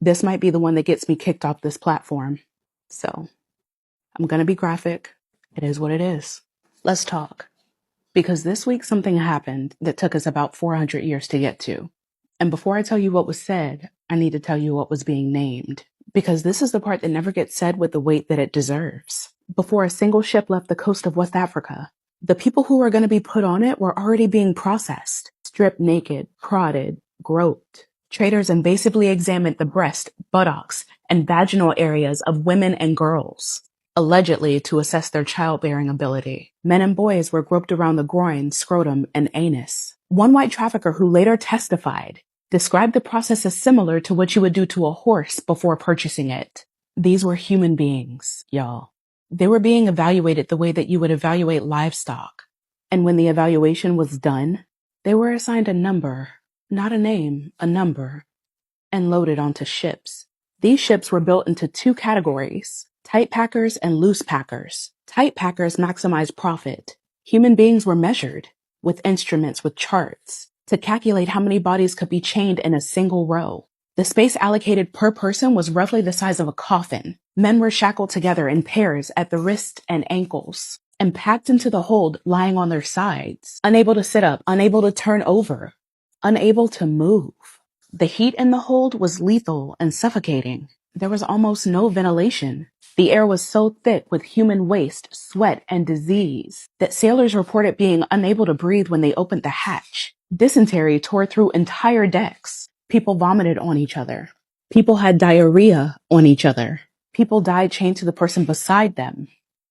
This might be the one that gets me kicked off this platform. So I'm going to be graphic. It is what it is. Let's talk. Because this week something happened that took us about 400 years to get to. And before I tell you what was said, I need to tell you what was being named. Because this is the part that never gets said with the weight that it deserves. Before a single ship left the coast of West Africa, the people who were going to be put on it were already being processed, stripped naked, prodded, groped. Traders invasively examined the breast, buttocks, and vaginal areas of women and girls, allegedly to assess their childbearing ability. Men and boys were groped around the groin, scrotum, and anus. One white trafficker who later testified described the process as similar to what you would do to a horse before purchasing it. These were human beings, y'all. They were being evaluated the way that you would evaluate livestock. And when the evaluation was done, they were assigned a number, not a name, a number, and loaded onto ships. These ships were built into two categories: tight packers and loose packers. Tight packers maximized profit. Human beings were measured with instruments with charts to calculate how many bodies could be chained in a single row. The space allocated per person was roughly the size of a coffin. Men were shackled together in pairs at the wrists and ankles and packed into the hold lying on their sides, unable to sit up, unable to turn over, unable to move. The heat in the hold was lethal and suffocating. There was almost no ventilation. The air was so thick with human waste, sweat, and disease that sailors reported being unable to breathe when they opened the hatch. Dysentery tore through entire decks. People vomited on each other. People had diarrhea on each other. People died chained to the person beside them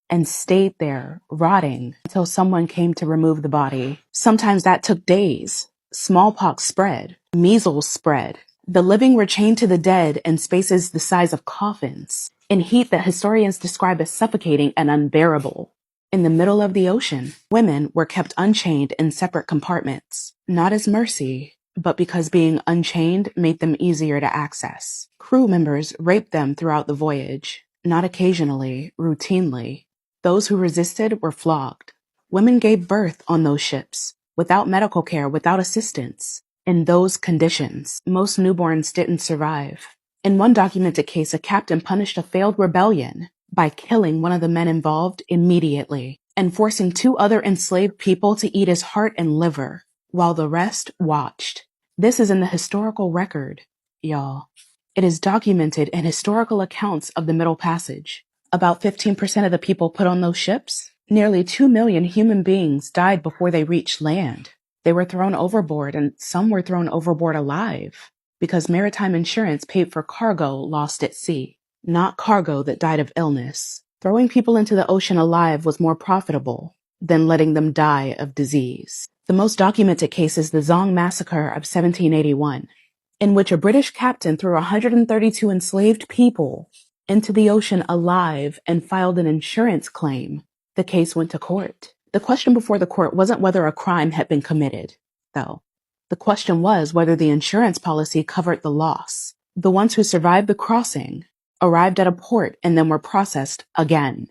and stayed there, rotting, until someone came to remove the body. Sometimes that took days. Smallpox spread. Measles spread. The living were chained to the dead in spaces the size of coffins, in heat that historians describe as suffocating and unbearable. In the middle of the ocean, women were kept unchained in separate compartments, not as mercy, but because being unchained made them easier to access. Crew members raped them throughout the voyage, not occasionally, routinely. Those who resisted were flogged. Women gave birth on those ships, without medical care, without assistance. In those conditions, most newborns didn't survive. In one documented case, a captain punished a failed rebellion by killing one of the men involved immediately and forcing two other enslaved people to eat his heart and liver, while the rest watched. This is in the historical record, y'all. It is documented in historical accounts of the Middle Passage. About 15% of the people put on those ships, nearly 2 million human beings, died before they reached land. They were thrown overboard, and some were thrown overboard alive because maritime insurance paid for cargo lost at sea, not cargo that died of illness. Throwing people into the ocean alive was more profitable than letting them die of disease. The most documented case is the Zong Massacre of 1781, in which a British captain threw 132 enslaved people into the ocean alive and filed an insurance claim. The case went to court. The question before the court wasn't whether a crime had been committed, though. The question was whether the insurance policy covered the loss. The ones who survived the crossing arrived at a port and then were processed again.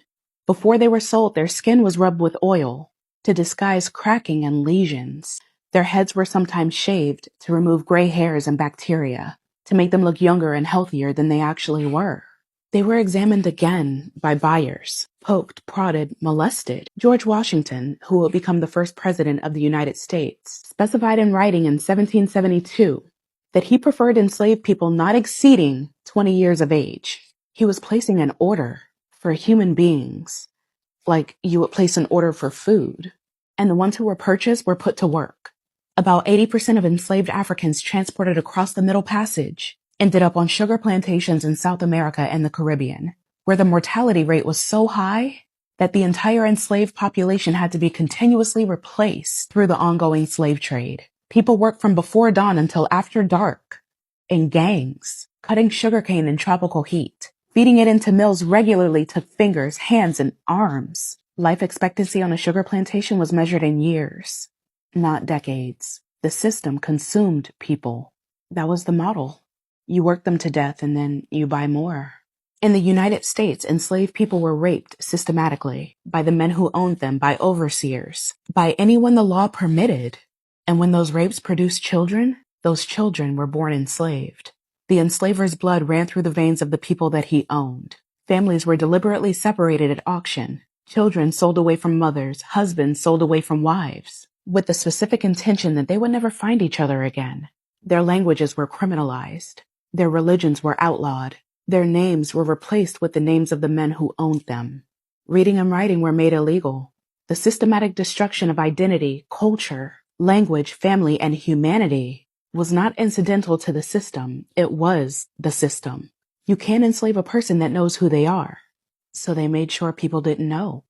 Before they were sold, their skin was rubbed with oil to disguise cracking and lesions. Their heads were sometimes shaved to remove gray hairs and bacteria, to make them look younger and healthier than they actually were. They were examined again by buyers, poked, prodded, molested. George Washington, who would become the first president of the United States, specified in writing in 1772 that he preferred enslaved people not exceeding 20 years of age. He was placing an order for human beings, like you would place an order for food, and the ones who were purchased were put to work. About 80% of enslaved Africans transported across the Middle Passage ended up on sugar plantations in South America and the Caribbean, where the mortality rate was so high that the entire enslaved population had to be continuously replaced through the ongoing slave trade. People worked from before dawn until after dark, in gangs, cutting sugarcane in tropical heat. Feeding it into mills regularly took fingers, hands, and arms. Life expectancy on a sugar plantation was measured in years, not decades. The system consumed people. That was the model. You work them to death and then you buy more. In the United States, enslaved people were raped systematically by the men who owned them, by overseers, by anyone the law permitted. And when those rapes produced children, those children were born enslaved. The enslaver's blood ran through the veins of the people that he owned. Families were deliberately separated at auction. Children sold away from mothers, husbands sold away from wives, with the specific intention that they would never find each other again. Their languages were criminalized. Their religions were outlawed. Their names were replaced with the names of the men who owned them. Reading and writing were made illegal. The systematic destruction of identity, culture, language, family, and humanity was not incidental to the system. It was the system. You can't enslave a person that knows who they are. So they made sure people didn't know.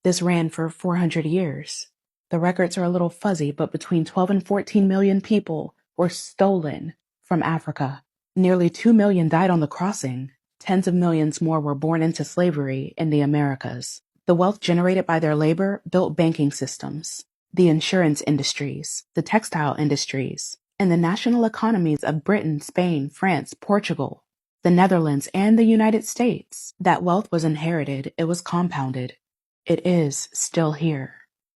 This ran for 400 years. The records are a little fuzzy, but between 12 and 14 million people were stolen from Africa. Nearly 2 million died on the crossing. Tens of millions more were born into slavery in the Americas. The wealth generated by their labor built banking systems, the insurance industries, the textile industries, and the national economies of Britain, Spain, France, Portugal, the Netherlands, and the United States. That wealth was inherited, it was compounded. It is still here.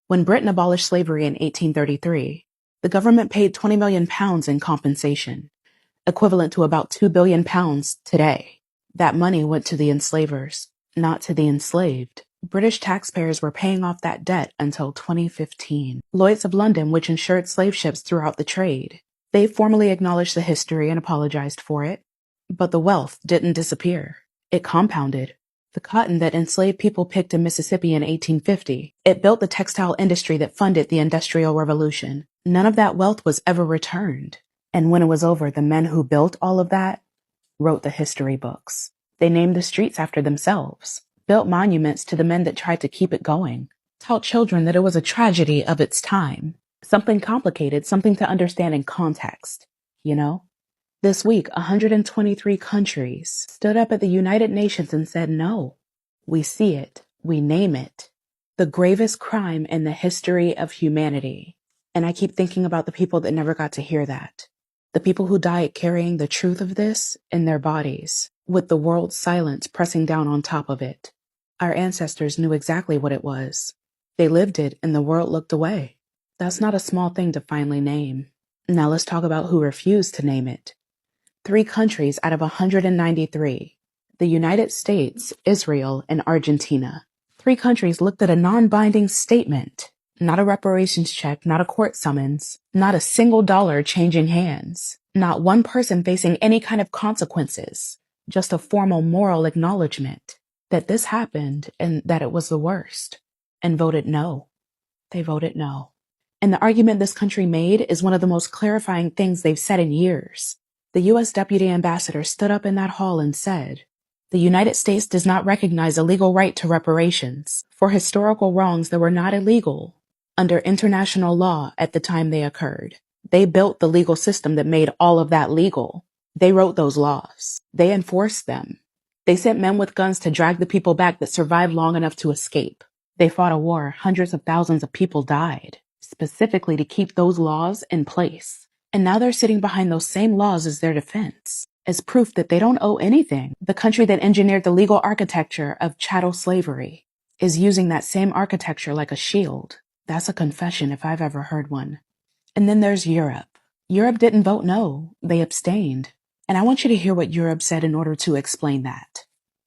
When Britain abolished slavery in 1833, the government paid £20 million in compensation, equivalent to about £2 billion today. That money went to the enslavers, not to the enslaved. British taxpayers were paying off that debt until 2015. Lloyd's of London, which insured slave ships throughout the trade, they formally acknowledged the history and apologized for it. But the wealth didn't disappear. It compounded. The cotton that enslaved people picked in Mississippi in 1850, it built the textile industry that funded the Industrial Revolution. None of that wealth was ever returned. And when it was over, the men who built all of that wrote the history books. They named the streets after themselves, built monuments to the men that tried to keep it going, taught children that it was a tragedy of its time, something complicated, something to understand in context, you know? This week, 123 countries stood up at the United Nations and said, no, we see it, we name it, the gravest crime in the history of humanity. And I keep thinking about the people that never got to hear that. The people who died carrying the truth of this in their bodies, with the world's silence pressing down on top of it. Our ancestors knew exactly what it was. They lived it and the world looked away. That's not a small thing to finally name. Now let's talk about who refused to name it. 3 countries out of 193, the United States, Israel, and Argentina. 3 countries looked at a non-binding statement, not a reparations check, not a court summons, not a single dollar changing hands, not one person facing any kind of consequences, just a formal moral acknowledgement that this happened and that it was the worst, and voted no. They voted no. And the argument this country made is one of the most clarifying things they've said in years. The U.S. Deputy Ambassador stood up in that hall and said, "The United States does not recognize a legal right to reparations for historical wrongs that were not illegal under international law at the time they occurred. They built the legal system that made all of that legal. They wrote those laws. They enforced them. They sent men with guns to drag the people back that survived long enough to escape. They fought a war. Hundreds of thousands of people died, specifically to keep those laws in place. And now they're sitting behind those same laws as their defense, as proof that they don't owe anything. The country that engineered the legal architecture of chattel slavery is using that same architecture like a shield. That's a confession if I've ever heard one." And then there's Europe. Europe didn't vote no. They abstained. And I want you to hear what Europe said in order to explain that.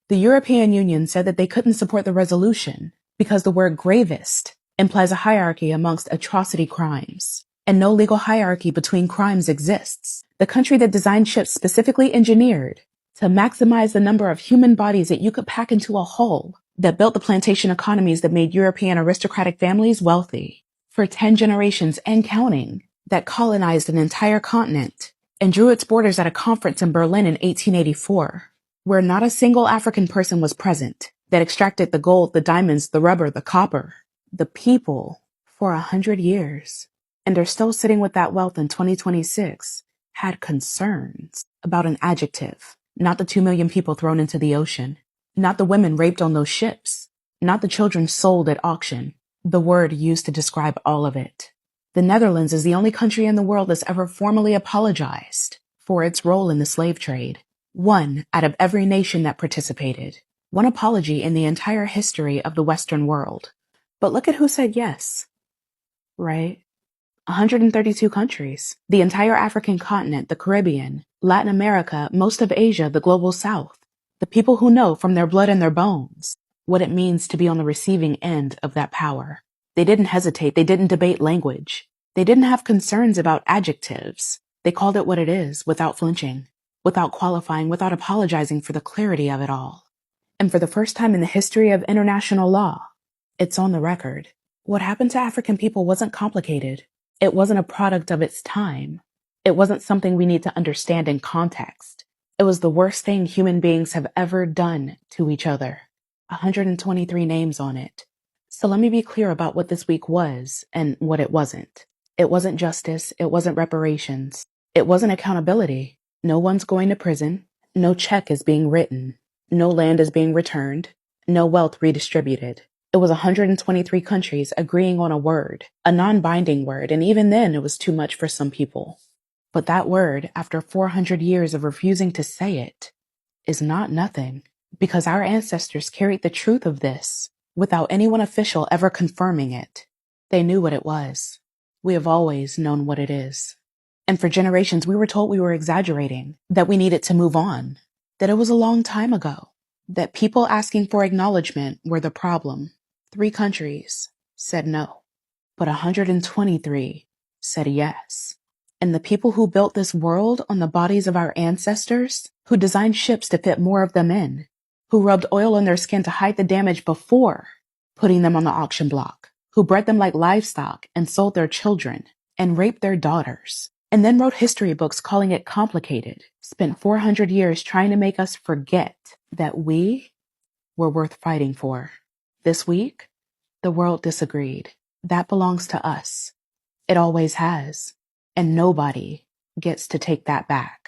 The European Union said that they couldn't support the resolution because the word gravest implies a hierarchy amongst atrocity crimes. And no legal hierarchy between crimes exists. The country that designed ships specifically engineered to maximize the number of human bodies that you could pack into a hull, that built the plantation economies that made European aristocratic families wealthy for 10 generations and counting, that colonized an entire continent and drew its borders at a conference in Berlin in 1884, where not a single African person was present, that extracted the gold, the diamonds, the rubber, the copper, the people for 100 years. And are still sitting with that wealth in 2026, had concerns about an adjective, not the 2 million people thrown into the ocean, not the women raped on those ships, not the children sold at auction, the word used to describe all of it. The Netherlands is the only country in the world that's ever formally apologized for its role in the slave trade. 1 out of every nation that participated. 1 apology in the entire history of the Western world. But look at who said yes, right? 132 countries, the entire African continent, the Caribbean, Latin America, most of Asia, the global south. The people who know from their blood and their bones what it means to be on the receiving end of that power. They didn't hesitate. They didn't debate language. They didn't have concerns about adjectives. They called it what it is without flinching, without qualifying, without apologizing for the clarity of it all. And for the first time in the history of international law, it's on the record. What happened to African people wasn't complicated. It wasn't a product of its time. It wasn't something we need to understand in context. It was the worst thing human beings have ever done to each other. 123 names on it. So let me be clear about what this week was and what it wasn't. It wasn't justice. It wasn't reparations. It wasn't accountability. No one's going to prison. No check is being written. No land is being returned. No wealth redistributed. It was 123 countries agreeing on a word, a non-binding word, and even then it was too much for some people. But that word, after 400 years of refusing to say it, is not nothing, because our ancestors carried the truth of this without anyone official ever confirming it. They knew what it was. We have always known what it is. And for generations, we were told we were exaggerating, that we needed to move on, that it was a long time ago, that people asking for acknowledgement were the problem. 3 countries said no, but 123 said yes. And the people who built this world on the bodies of our ancestors, who designed ships to fit more of them in, who rubbed oil on their skin to hide the damage before putting them on the auction block, who bred them like livestock and sold their children and raped their daughters, and then wrote history books calling it complicated, spent 400 years trying to make us forget that we were worth fighting for. This week, the world disagreed. That belongs to us. It always has. And nobody gets to take that back.